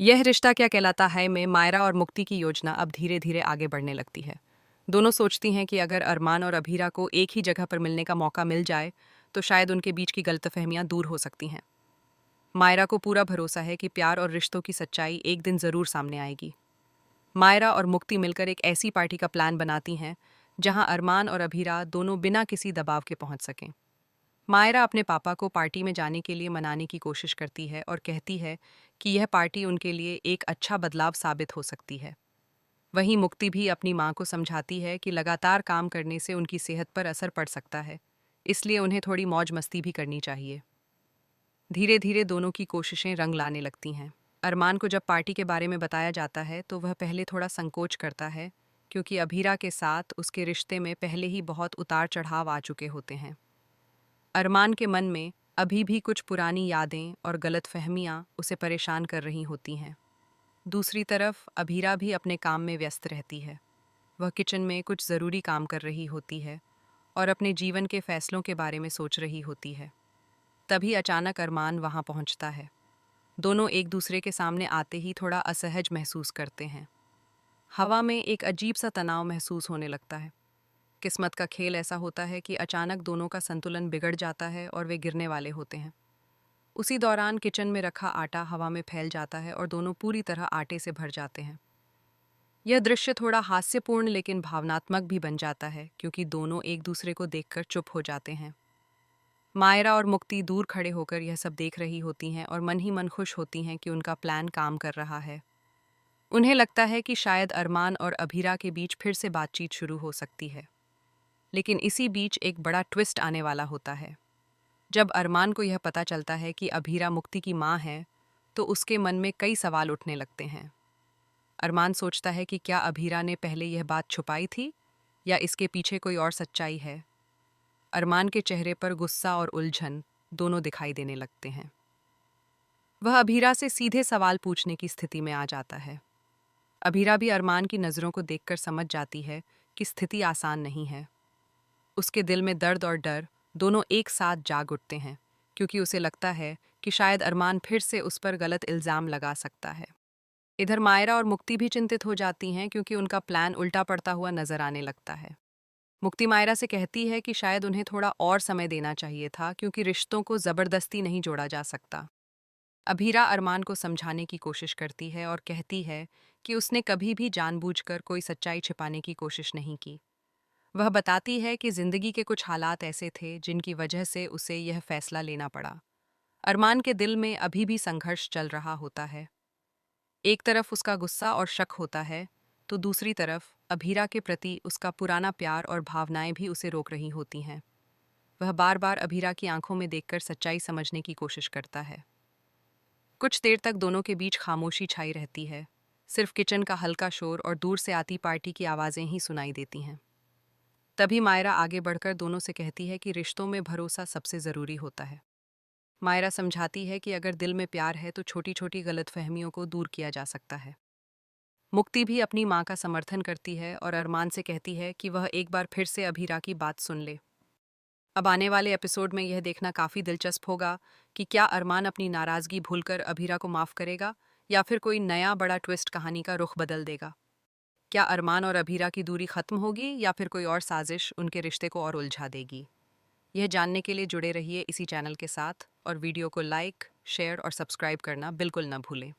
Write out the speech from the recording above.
यह रिश्ता क्या कहलाता है में मायरा और मुक्ति की योजना अब धीरे धीरे आगे बढ़ने लगती है। दोनों सोचती हैं कि अगर अरमान और अभीरा को एक ही जगह पर मिलने का मौका मिल जाए तो शायद उनके बीच की गलतफहमियां दूर हो सकती हैं। मायरा को पूरा भरोसा है कि प्यार और रिश्तों की सच्चाई एक दिन जरूर सामने आएगी। मायरा और मुक्ति मिलकर एक ऐसी पार्टी का प्लान बनाती हैं जहां अरमान और अभीरा दोनों बिना किसी दबाव के पहुंच सकें। मायरा अपने पापा को पार्टी में जाने के लिए मनाने की कोशिश करती है और कहती है कि यह पार्टी उनके लिए एक अच्छा बदलाव साबित हो सकती है। वहीं मुक्ति भी अपनी मां को समझाती है कि लगातार काम करने से उनकी सेहत पर असर पड़ सकता है, इसलिए उन्हें थोड़ी मौज मस्ती भी करनी चाहिए। धीरे धीरे दोनों की कोशिशें रंग लाने लगती हैं। अरमान को जब पार्टी के बारे में बताया जाता है तो वह पहले थोड़ा संकोच करता है, क्योंकि अभीरा के साथ उसके रिश्ते में पहले ही बहुत उतार चढ़ाव आ चुके होते हैं। अरमान के मन में अभी भी कुछ पुरानी यादें और गलतफहमियां उसे परेशान कर रही होती हैं। दूसरी तरफ अभीरा भी अपने काम में व्यस्त रहती है। वह किचन में कुछ ज़रूरी काम कर रही होती है और अपने जीवन के फैसलों के बारे में सोच रही होती है। तभी अचानक अरमान वहां पहुंचता है। दोनों एक दूसरे के सामने आते ही थोड़ा असहज महसूस करते हैं। हवा में एक अजीब सा तनाव महसूस होने लगता है। किस्मत का खेल ऐसा होता है कि अचानक दोनों का संतुलन बिगड़ जाता है और वे गिरने वाले होते हैं। उसी दौरान किचन में रखा आटा हवा में फैल जाता है और दोनों पूरी तरह आटे से भर जाते हैं। यह दृश्य थोड़ा हास्यपूर्ण लेकिन भावनात्मक भी बन जाता है, क्योंकि दोनों एक दूसरे को देखकर चुप हो जाते हैं। मायरा और मुक्ति दूर खड़े होकर यह सब देख रही होती हैं और मन ही मन खुश होती हैं कि उनका प्लान काम कर रहा है। उन्हें लगता है कि शायद अरमान और अभीरा के बीच फिर से बातचीत शुरू हो सकती है। लेकिन इसी बीच एक बड़ा ट्विस्ट आने वाला होता है। जब अरमान को यह पता चलता है कि अभीरा मुक्ति की मां है, तो उसके मन में कई सवाल उठने लगते हैं। अरमान सोचता है कि क्या अभीरा ने पहले यह बात छुपाई थी या इसके पीछे कोई और सच्चाई है। अरमान के चेहरे पर गुस्सा और उलझन दोनों दिखाई देने लगते हैं। वह अभीरा से सीधे सवाल पूछने की स्थिति में आ जाता है। अभीरा भी अरमान की नज़रों को देखकर समझ जाती है कि स्थिति आसान नहीं है। उसके दिल में दर्द और डर दोनों एक साथ जाग उठते हैं, क्योंकि उसे लगता है कि शायद अरमान फिर से उस पर गलत इल्ज़ाम लगा सकता है। इधर मायरा और मुक्ति भी चिंतित हो जाती हैं, क्योंकि उनका प्लान उल्टा पड़ता हुआ नजर आने लगता है। मुक्ति मायरा से कहती है कि शायद उन्हें थोड़ा और समय देना चाहिए था, क्योंकि रिश्तों को ज़बरदस्ती नहीं जोड़ा जा सकता। अभीरा अरमान को समझाने की कोशिश करती है और कहती है कि उसने कभी भी जानबूझकर कोई सच्चाई छिपाने की कोशिश नहीं की। वह बताती है कि जिंदगी के कुछ हालात ऐसे थे जिनकी वजह से उसे यह फैसला लेना पड़ा। अरमान के दिल में अभी भी संघर्ष चल रहा होता है। एक तरफ उसका गुस्सा और शक होता है, तो दूसरी तरफ अभीरा के प्रति उसका पुराना प्यार और भावनाएं भी उसे रोक रही होती हैं। वह बार बार अभीरा की आंखों में देखकर सच्चाई समझने की कोशिश करता है। कुछ देर तक दोनों के बीच खामोशी छाई रहती है। सिर्फ किचन का हल्का शोर और दूर से आती पार्टी की आवाज़ें ही सुनाई देती हैं। तभी मायरा आगे बढ़कर दोनों से कहती है कि रिश्तों में भरोसा सबसे ज़रूरी होता है। मायरा समझाती है कि अगर दिल में प्यार है तो छोटी छोटी गलतफहमियों को दूर किया जा सकता है। मुक्ति भी अपनी मां का समर्थन करती है और अरमान से कहती है कि वह एक बार फिर से अभीरा की बात सुन ले। अब आने वाले एपिसोड में यह देखना काफ़ी दिलचस्प होगा कि क्या अरमान अपनी नाराज़गी भूलकर अभीरा को माफ़ करेगा, या फिर कोई नया बड़ा ट्विस्ट कहानी का रुख बदल देगा। क्या अरमान और अभीरा की दूरी खत्म होगी या फिर कोई और साजिश उनके रिश्ते को और उलझा देगी। यह जानने के लिए जुड़े रहिए इसी चैनल के साथ और वीडियो को लाइक, शेयर और सब्सक्राइब करना बिल्कुल न भूलें।